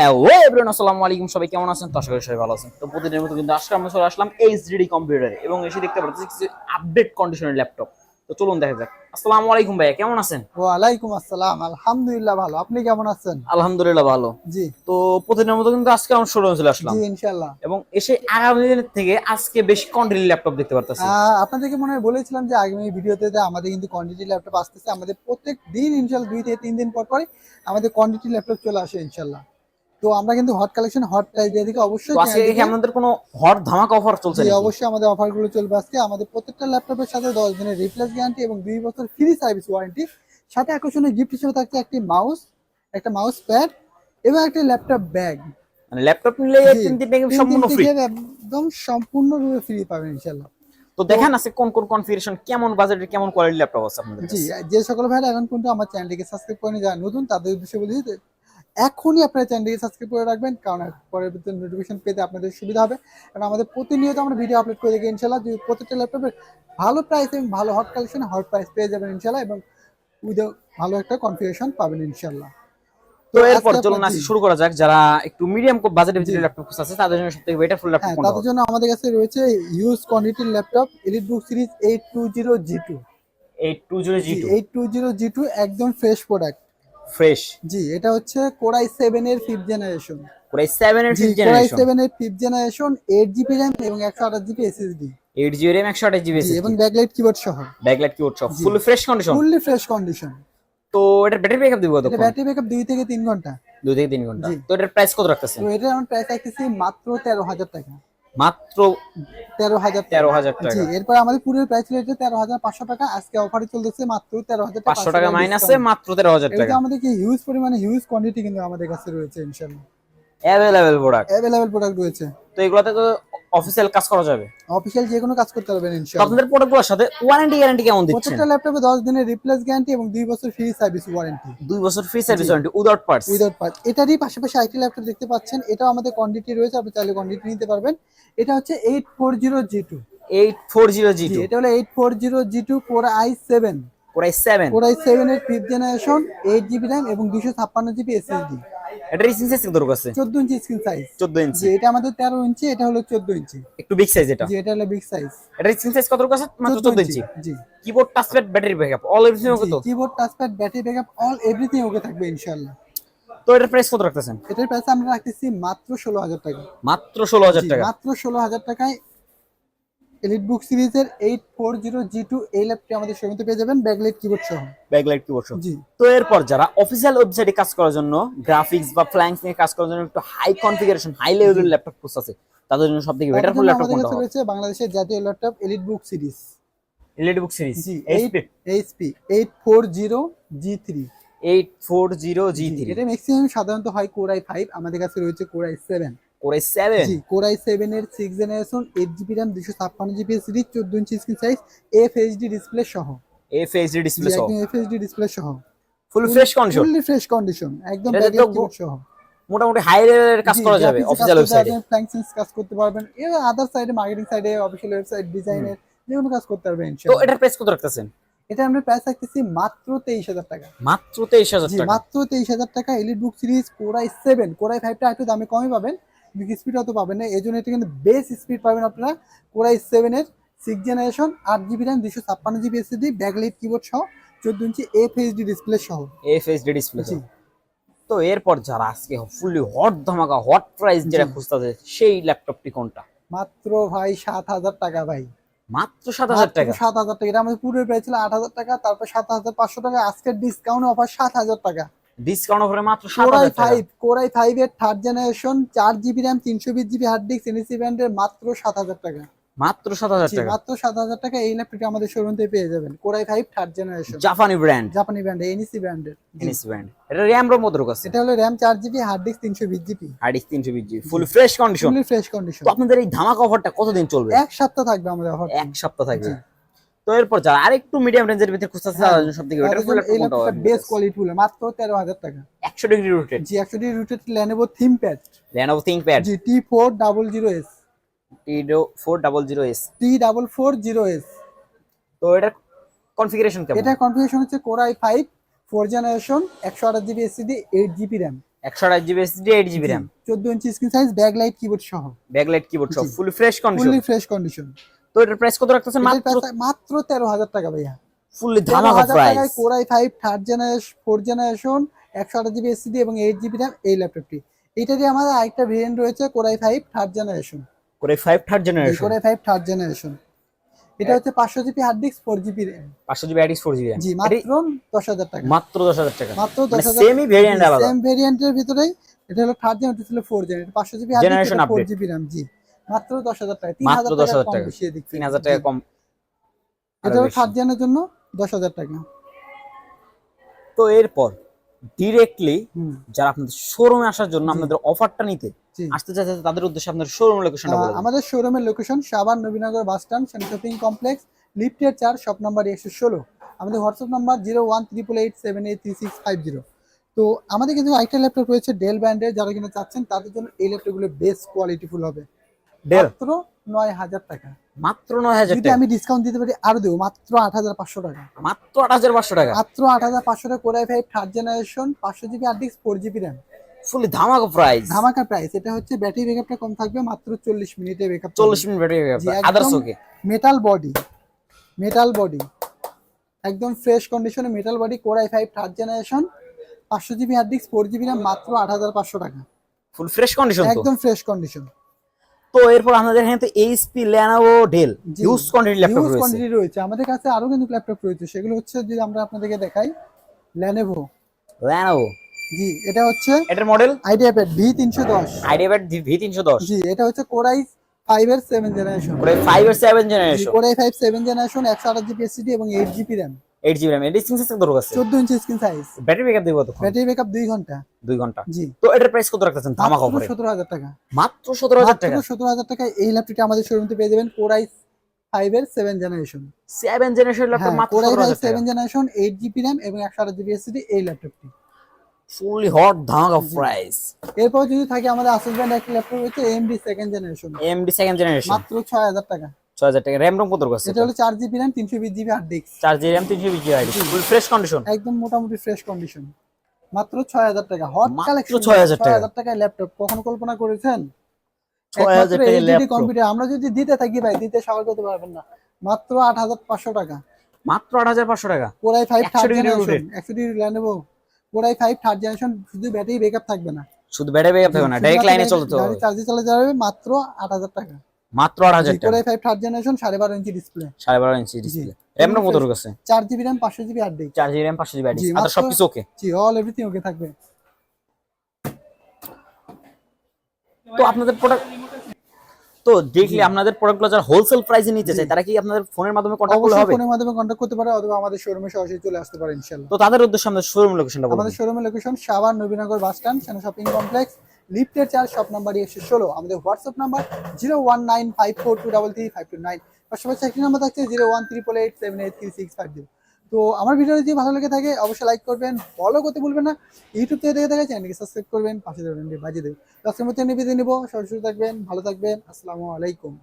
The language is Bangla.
হ্যালো এভরিওয়ান, আসসালামু আলাইকুম। সবাই কেমন আছেন? তো আশা করি সবাই ভালো আছেন। তো প্রতিদিনের মতো কিন্তু আজকে আমরা চলে আসলাম এইচডি কম্পিউটারে এবং এসে দেখতে পাচ্ছি কিছু আপডেট কন্ডিশনের ল্যাপটপ। তো চলুন দেখা যাক। আসসালামু আলাইকুম ভাইয়া, কেমন আছেন? ওয়ালাইকুম আসসালাম, আলহামদুলিল্লাহ ভালো। আপনি কেমন আছেন? আলহামদুলিল্লাহ ভালো। জি তো প্রতিদিনের মতো কিন্তু আজকে আমরা শোরুমে চলে জি আসলাম ইনশাল্লাহ। এবং এসে আগামী দিনের থেকে আজকে বেশি কোয়ান্টিটির ল্যাপটপ দেখতে পারতেছি। আপনাদেরকে মনে হয় বলেছিলাম যে আগামী ভিডিওতে যে আমাদের কিন্তু কোয়ান্টিটি ল্যাপটপ আসতেছে। আমাদের প্রত্যেক দিন ইনশাল্লাহ 2 থেকে 3 দিন পর পরই আমাদের কোয়ান্টিটি ল্যাপটপ চলে আসে ইনশাল্লাহ। তো আমরা কিন্তু হট কালেকশন, হট প্রাইস দিয়ে দিকে তো অবশ্যই আজকে চ্যানেলটিকে। কি আপনাদের কোনো হট ধামাকা অফার চলছে জি নাকি? অবশ্যই আমাদের অফারগুলো চলবে আজকে। আমাদের প্রত্যেকটা ল্যাপটপের সাথে 10 দিনের রিপ্লেস গ্যারান্টি এবং 2 বছর ফ্রি সার্ভিস ওয়ারেন্টি, সাথে আকর্ষণীয় গিফট হিসেবে থাকছে একটি মাউস, একটা মাউস প্যাড এবং একটা ল্যাপটপ ব্যাগ। মানে ল্যাপটপ নিলে জি, তিনটি তিন সম্পূর্ণ তিনটি ফ্রি। গেম একদম সম্পূর্ণরূপে ফ্রি পাবেন ইনশাল্লাহ। তো তো দেখেন আজকে কোন কোন কনফিগারেশন, কেমন বাজেটের, কেমন কোয়ালিটির ল্যাপটপ আছে আপনাদের জি, কাছে। যে সকল ভাইরা এখন কিন্তু আমার চ্যানেলটিকে সাবস্ক্রাইব করেনি, যারা নতুন তাদের উদ্দেশ্যে বলি যে এখনই আপনার চ্যানেলটিকে সাবস্ক্রাইব করে রাখবেন, কারণ পরবর্তী নোটিফিকেশন পেতে আপনাদের সুবিধা হবে। কারণ আমাদের প্রতিনিয়ত আমরা ভিডিও আপলোড করে দেখি ইনশাল্লাহ। যে প্রত্যেকটা ল্যাপটপের ভালো প্রাইস এবং ভালো হট কালেকশন, হট প্রাইস পেয়ে যাবেন ইনশাল্লাহ, এবং উইথ ভালো একটা কনফিগারেশন পাবেন ইনশাল্লাহ। তো তো এরপর আজকে চলুন জি আজকে শুরু করা যাক। যারা একটু মিডিয়াম বাজেটের জি ভিতরে ল্যাপটপ আছে তাদের জন্য সবথেকে বেটার ফুল ল্যাপটপ হ্যাঁ, কোনটা তাদের হবে? জন্য আমাদের কাছে রয়েছে ইউজ কোয়ান্টিটির ল্যাপটপ এলিটবুক সিরিজ 820G2। 820 জি, G2 820G2 একদম ফ্রেশ প্রোডাক্ট। ফ্রেশ। জি, এটা হচ্ছে কোরাই 7 এর 5th জেনারেশন। পুরো 7 এর জি, 5th কোরাই জেনারেশন। 7 এর 5th জেনারেশন, 8 জিবি র্যাম এবং 128 GB SSD. 8 GB RAM 128 GB জি, এবং SSD, ব্যাকলাইট কিবোর্ড সহ। ব্যাকলাইট কিবোর্ড সব জি, full fresh condition. Fully fresh condition. তো এটার ব্যাটারি ব্যাকআপ দিব এটা কতক্ষণ? ব্যাটারি ব্যাকআপ 2 থেকে 3 ঘন্টা। 2 থেকে 3 ঘন্টা। জি, তো এটার প্রাইস কত তো রাখতেছেন? এটা আমার প্রাইস রাখতেছি মাত্র 13,000 টাকা। মাত্র 13,000 টাকা। 13,000 জি, টাকা। এরপর আমাদের পুরো প্রাইস ছিল এটা 13,500 টাকা। আজকে অফারে চলতেছে মাত্র 13,000 টাকা, 500 500 টাকা টাকা মাইনাসে ডিসকাউন্ট। মাত্র 13,000 এটা টাকা। আমাদের কি হিউজ পরিমাণে হিউজ কোয়ান্টিটি কিন্তু আমাদের কাছে রয়েছে ইনশাআল্লাহ। Available product. অ্যাভেলেবেল প্রোডাক্ট রয়েছে। তো এগুলাতে তো অফিসিয়াল কাজ করা যাবে। অফিসিয়াল যে কোনো কাজ করতে পারবেন তো ইনশাআল্লাহ। আপনাদের প্রোডাক্টগুলোর সাথে ওয়ারেন্টি গ্যারান্টি কেমন দিচ্ছেন? প্রত্যেকটা ল্যাপটপে 10 দিনের রিপ্লেস গ্যারান্টি এবং 2 বছর ফ্রি সার্ভিস ওয়ারেন্টি। 2 বছর ফ্রি জি, service warranty without parts. Without part. এটারই পাশাপাশি আরেকটি ল্যাপটপ দেখতে পাচ্ছেন, এটাও আমাদের কোয়ান্টিটি রয়েছে, আপনি চাইলে কোয়ান্টিটি নিতে পারবেন। এটা হচ্ছে 840G2। 840 জি, G2 এটা হলো 840G2 Core i7। Core i7। Core i7 এর 5th জেনারেশন, 8 জিবি র্যাম এবং 256 জিবি এসএসডি। এটা রিসেন্ট সাইজ কত আছে? 14 ইঞ্চি স্ক্রিন সাইজ। 14 জি, ইঞ্চি। এটা আমাদের 13 ইঞ্চি, এটা হলো 14 ইঞ্চি। একটু বিগ সাইজ এটা। জি, এটা হলো বিগ সাইজ। এটা রিসেন্ট সাইজ কত আছে? মাত্র 14 14 ইঞ্চি। ইঞ্চি। জি keyboard, touchpad, battery backup all everything okay জি, তো? Keyboard, touchpad, battery backup, all everything okay থাকবে ইনশাআল্লাহ। তো এটার প্রাইস কত রাখতেছেন? এটার প্রাইস আমরা রাখতেছি মাত্র 16,000 টাকা। মাত্র 16,000 জি, টাকা। মাত্র 16,000 টাকায় এলিটবুক সিরিজের 840G2 এই ল্যাপটপটি আমাদের শোরুমে পেয়ে যাবেন, ব্যাকলাইট কিবোর্ড সহ। ব্যাকলাইট কিবোর্ড সহ। জি, তো এরপর যারা অফিসিয়াল ওয়েবসাইটে কাজ করার জন্য গ্রাফিক্স বা ফ্ল্যাঙ্কস নিয়ে কাজ করার জন্য একটু হাই কনফিগারেশন, হাই জি, লেভেলের ল্যাপটপ খুঁজছে, তাদের জন্য সবথেকে তাদের বেটার ফুল জন্য ল্যাপটপ আমাদের কোনটা কাছে হবে? রয়েছে বাংলাদেশের জাতীয় laptop EliteBook series. EliteBook series G, HP 840G3। 840 G, G3 এটা ম্যাক্সিমাম সাধারণত হয় কোরাই 5, আমাদের কাছে রয়েছে কোরাই 7। Core i7। জি, কোরাই 7 এর 6th generation, 8 GB RAM, 256 GB SSD, 14 inch screen size, FHD display সহ। FHD জি, ডিসপ্লে সহ একদম এফএইচডি ডিসপ্লে সহ। ফুল fresh condition. Fully fresh condition, একদম এটাতে তো ব্যাকলাইট কিবোর্ড সহ। মোটামুটি হাই লেভেলের কাজ জি, করা যাবে গ্রাফিক্সে কাজ অফিসিয়াল করতে ওয়েবসাইটে। পারবেন, ফ্ল্যাঙ্কসেন্স কাজ করতে পারবেন, এর আদার সাইডে, মার্কেটিং সাইডে, অফিসিয়াল ওয়েবসাইট ডিজাইনের যে কোনো কাজ করতে পারবেন তো ইনশাআল্লাহ। এটার প্রাইস কত রাখতেছেন? এটা আমরা প্রাইস রাখতেছি মাত্র 23,000 টাকা। মাত্র 23,000 জি, টাকা। মাত্র 23,000 টাকা এলিটবুক সিরিজ কোরাই 7। কোরাই 5টা একটু দামে কমই পাবেন, কিন্তু স্পিড অত পাবেন না। এই জন্য এটা কিন্তু বেস স্পিড পাবেন আপনারা। কোরাই 7 এর 6th generation, 8 GB RAM, 256 GB SSD, backlight keyboard সহ, 14 ইঞ্চি এফএইচডি ডিসপ্লে সহ। FHD ডিসপ্লে জি সহ। তো এরপর যারা আজকে ফুললি হট ধামাকা, হট প্রাইস যেটা জি, খুঁজতেছে, সেই ল্যাপটপটি কোনটা? মাত্র ভাই 7,000 টাকা ভাই। মাত্র 7,000 মাত্র টাকা। 7,000 টাকা। এটা আমাদের পুরো প্রাইস ছিল 8,000 টাকা, তারপর 7,500 টাকা, আজকের ডিসকাউন্ট অফার 7,000 টাকা। ডিসকাউন্ট অফারে মাত্র কোরাই 7,000 টাকা। 5, কোরাই 5 এর 3rd generation, 4 GB RAM, 320 GB hard disk, NEC ব্র্যান্ডের, মাত্র 7,000 টাকা। মাত্র 7,000 জি, টাকা। মাত্র 7,000 টাকা এই ল্যাপটপটি আমাদের শোরুম থেকে পেয়ে যাবেন। কোরাই 5 3rd জেনারেশন, জাপানি ব্র্যান্ড, জাপানি ব্র্যান্ড, এনএসি ব্র্যান্ডের। জি, এনএস ব্র্যান্ড। এটা র‍্যাম রোম কত আছে? এটা হলো RAM 4 GB, hard disk 320 GB. Hard disk 320 GB, full fresh condition. Fully fresh condition. তো আপনাদের এই ধামাকা অফারটা কতদিন চলবে? এক সপ্তাহ থাকবে আমাদের অফার। এক সপ্তাহ থাকবে। জি, তো এরপর যারা আরেকটু মিডিয়াম রেঞ্জের ভিতরে খুঁজতেছে, হ্যাঁ, তাদের জন্য সবথেকে বেটার তাদের ফুল জন্য ল্যাপটপ এই কোনটা ল্যাপটপটা হবে? বেস্ট কোয়ালিটি ফুল, মাত্র 13,000 টাকা। 100 ডিগ্রি রোটেট জি, 120 রুটেড ল্যানোভো থিমপ্যাড। Lenovo ThinkPad জি, T400S। T400S। T440S। তো এটার কনফিগারেশন কেমন? এটা কনফিগারেশন হচ্ছে core i 5 4th generation, 128 GB SSD, 8 GB RAM. 128 GB SSD 8 GB RAM 14 inch screen size, backlight keyboard সহ, ব্যাকলাইট কিবোর্ড সহ জি। Fully fresh condition. Fully fresh condition. তো এটার প্রাইস কত রাখতেছেন? মাত্র 13,000 টাকা ভাইয়া। ফুললি ধামাকা 13,000 প্রাইস। টাকায় core i5 third generation 4 generation 128 GB SSD এবং 8 জিবি RAM এই ল্যাপটপটি। এটারই আমাদের আরেকটা ভেরিয়েন্ট রয়েছে কোর i5 থার্ড জেনারেশন। করে 5 third generation. Core i5 third generation এটা হচ্ছে 500 GB hard disk 4 GB RAM। 500 GB hard disk 4 GB RAM। জি, মাত্র 10,000 টাকা। মাত্র 10,000 টাকা। মাত্র মানে 10,000। সেমই ভেরিয়েন্ট আলাদা। সেম ভেরিয়েন্টের ভিতরেই এটা হলো থার্ড জেনারেশন, এটা ছিল 4 generation. 500 GB hard disk Generation 4 update। GB RAM। জি, মাত্র 10,000 টাকা। মাত্র 3,000 টাকা 10,000 কম টাকা। বেশি এদিক থেকে। 3000 টাকা কম। এটা হলো থার্ড জেনের জন্য 10,000 টাকা। তো এরপর ডিরেক্টলি হুম, যারা আপনাদের শোরুমে আসার জন্য আপনাদের অফারটা নিতে জি। আসতে চাইছে তাদের উদ্দেশ্যে আপনাদের শোরুম লোকেশনটা বলে দিন। আমাদের শোরুমের location Savar Nabinagar bus stand, Sen shopping complex, লিফটের 4, শপ নাম্বার 116। আমাদের হোয়াটসঅ্যাপ নাম্বার 0188887650। তো আমাদের কিন্তু আরেকটা ল্যাপটপ রয়েছে ডেল ব্র্যান্ডের, যারা কিনা চাচ্ছেন তাদের জন্য এই ল্যাপটপগুলো বেস্ট কোয়ালিটিফুল হবে। ডেল মাত্র 9,000 টাকা। মাত্র 9000 যদি টাকা। আমি ডিসকাউন্ট দিতে পারি আরো দেবো, মাত্র 8,500 টাকা। মাত্র 8500 টাকা। মাত্র 8,500 টাকা core i5 third generation 500 GB hard disk 4 GB RAM। Fully ধামাকা প্রাইস। ধামাকা প্রাইস। এটা হচ্ছে ব্যাটারি ব্যাকআপটা কম থাকবে, মাত্র 40 মিনিটে ব্যাকআপ। 40 মিনিট ব্যাটারি জি, ব্যাকআপ। একদম others okay. Metal body, metal body একদম ফ্রেশ কন্ডিশনে metal body core i5 third generation 500 GB hard disk 4 GB RAM, মাত্র 8,500 টাকা। ফুল ফ্রেশ কন্ডিশন তো। একদম ফ্রেশ কন্ডিশন। তো এরপর আমাদের এখানে তো HP Lenovo del use quantity laptop use রয়েছে। কোয়ান্টিটি রয়েছে আমাদের কাছে, আরো কিন্তু ল্যাপটপ রয়েছে। সেগুলো হচ্ছে যদি আমরা আপনাদেরকে দেখাই, লেনোভো। লেনোভো। জি, এটা হচ্ছে এটার মডেল আইডিয়াপ্যাড V310। আইডিয়াপ্যাড V310। জি, এটা হচ্ছে কোর i5 এর 7 জেনারেশন। করে 5 এর 7 generation. Core i5 7 generation 128 GB SSD এবং 8 জিবি RAM। 8 GB RAM। এডিসিং সিস্টেম তো রয়েছে। 14 inch screen size. Battery backup দিব তো? ব্যাটারি ব্যাকআপ 2 ঘন্টা। 2 ঘন্টা। জি, তো এটার প্রাইস কত রাখতেছেন ধামাকা মাত্র অফারে? 17,000 টাকা। মাত্র 17000 টাকা। মাত্র 17,000 টাকায় এই ল্যাপটপটি আমাদের শোরুমে পেয়ে যাবেন। কোর i5 এর 7 জেনারেশন। 7 জেনারেশন ল্যাপটপ মাত্র কোর i5 17000 টাকা। 7 জেনারেশন 8 জিবি RAM এবং 128 জিবি এসএসডি এই ল্যাপটপটি। ফুলি হট ধামাকা প্রাইস। এরপর যদি থাকে আমাদের আসুস ব্র্যান্ড একটা ল্যাপটপ রয়েছে AMD second generation, AMD second generation. মাত্র 6,000 টাকা। 6000 টাকা। র‍্যাম রম কত রয়েছে? এটা হলো 4 GB RAM 320 GB hard disk. 4 GB RAM 320 GB hard disk. Full fresh condition. একদম মোটামুটি ফ্রেশ কন্ডিশন। মাত্র 6,000 টাকা। হট মাত্র কালেকশন। 6,000 টাকা। 6,000 টাকায় ল্যাপটপ কখনো কল্পনা করেছেন? 6,000 টাকায় এইচডি ল্যাপটপ। কম্পিউটার আমরা যদি দিতে থাকি ভাই, দিতে সাগর করতে পারবেন না। মাত্র 8,500 টাকা। মাত্র 8500 টাকা। Core i5 100 third degree generation rotate. 100 degree Lenovo core i5 third generation, শুধু ব্যাটারি ব্যাকআপ থাকবে না, শুধু ব্যাটারি ব্যাকআপ থাকবে না, ডাইরেক্ট লাইনে চলতে হবে। চার্জে চলে যাবে। মাত্র 8,000 টাকা। মাত্র 8000 কোর টাকা। i5 third generation 12.5 inch display, 12.5 inch display. RAM ROM কত রয়েছে? 4 GB RAM 500 GB hard disk. 4 GB RAM 500 GB hard জি, ডিস্ক। আর মাত্র- সবকিছু ওকে। জি, অল এভরিথিং ওকে থাকবে। তো আপনাদের প্রোডাক্ট তো দেখলে আপনাদের প্রোডাক্টগুলো যারা হোলসেল প্রাইসে নিতে চায় তারা কি আপনাদের ফোনের মাধ্যমে কন্টাক্ট করলে অবশ্যই হবে? ফোনের মাধ্যমে কন্ট্যাক্ট করতে পারে অথবা আমাদের শোরুমে সরাসরি চলে আসতে পারে ইনশাআল্লাহ। তো তাদের উদ্দেশ্যে আমাদের শোরুম লোকেশনটা বলুন। আমাদের শোরুমের location Savar Nabinagar bus stand, Sen shopping complex, লিফটের 4, শপ নাম্বার 116। আমাদের হোয়াটসঅ্যাপ নাম্বার 019542335529। পাশাপাশি একটি নাম্বার থাকছে 018888783650। তো আমার ভিডিও যদি ভালো লেগে থাকে অবশ্যই লাইক করবেন, ফলো করতে ভুলবেন না। ইউটিউব থেকে দেখে থাকে চ্যানেলকে সাবস্ক্রাইব করবেন, পাশে দেবেন বাজিয়ে দেবেন। আজকের মতো নিবেদন নিব, সবাই সুস্থ থাকবেন, ভালো থাকবেন। আসসালামু আলাইকুম।